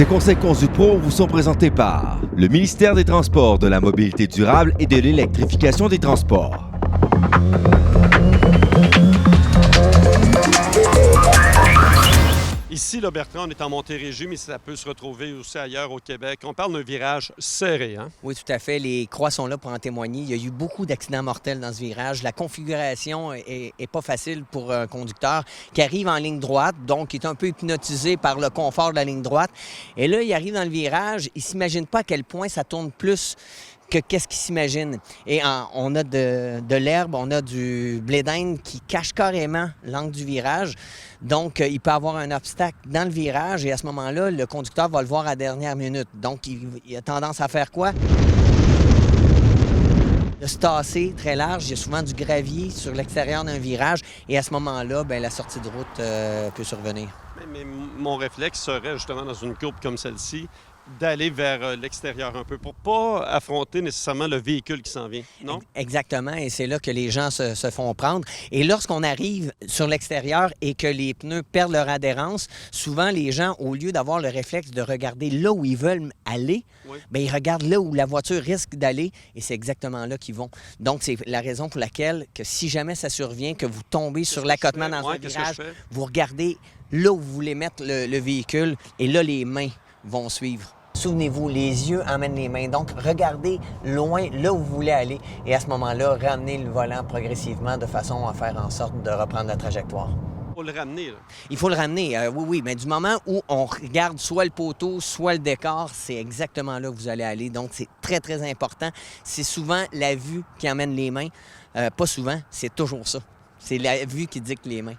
Ces conseils Conduite Pro vous sont présentés par le ministère des Transports, de la Mobilité durable et de l'électrification des transports. Ici, là, Bertrand, on est en Montérégie, mais ça peut se retrouver aussi ailleurs au Québec. On parle d'un virage serré, hein? Oui, tout à fait. Les croix sont là pour en témoigner. Il y a eu beaucoup d'accidents mortels dans ce virage. La configuration est pas facile pour un conducteur qui arrive en ligne droite, donc qui est un peu hypnotisé par le confort de la ligne droite. Et là, il arrive dans le virage, il ne s'imagine pas à quel point ça tourne plus que qu'est-ce qu'il s'imagine. Et on a de l'herbe, on a du blé d'Inde qui cache carrément l'angle du virage. Donc, il peut avoir un obstacle dans le virage et à ce moment-là, le conducteur va le voir à la dernière minute. Donc, il a tendance à faire quoi? De se tasser très large. Il y a souvent du gravier sur l'extérieur d'un virage et à ce moment-là, bien, la sortie de route peut survenir. Mais mon réflexe serait justement dans une courbe comme celle-ci, d'aller vers l'extérieur un peu pour pas affronter nécessairement le véhicule qui s'en vient, non? Exactement, et c'est là que les gens se font prendre. Et lorsqu'on arrive sur l'extérieur et que les pneus perdent leur adhérence, souvent les gens, au lieu d'avoir le réflexe de regarder là où ils veulent aller, Oui. bien, ils regardent là où la voiture risque d'aller et c'est exactement là qu'ils vont. Donc, c'est la raison pour laquelle que si jamais ça survient, que vous tombez sur l'accotement dans un virage, vous regardez là où vous voulez mettre le véhicule et là, les mains vont suivre. Souvenez-vous, les yeux emmènent les mains. Donc, regardez loin, là où vous voulez aller. Et à ce moment-là, ramenez le volant progressivement de façon à faire en sorte de reprendre la trajectoire. Il faut le ramener, là. Il faut le ramener, oui. Mais du moment où on regarde soit le poteau, soit le décor, c'est exactement là que vous allez aller. Donc, c'est très, très important. C'est souvent la vue qui emmène les mains. Pas souvent, c'est toujours ça. C'est la vue qui dicte les mains.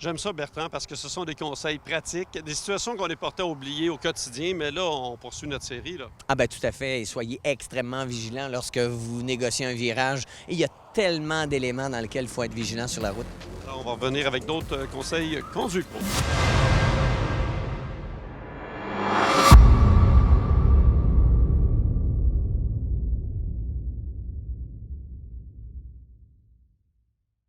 J'aime ça, Bertrand, parce que ce sont des conseils pratiques, des situations qu'on est porté à oublier au quotidien, mais là, on poursuit notre série, là. Ah ben tout à fait. Et soyez extrêmement vigilants lorsque vous négociez un virage. Et il y a tellement d'éléments dans lesquels il faut être vigilant sur la route. Alors, on va revenir avec d'autres conseils Conduite Pro.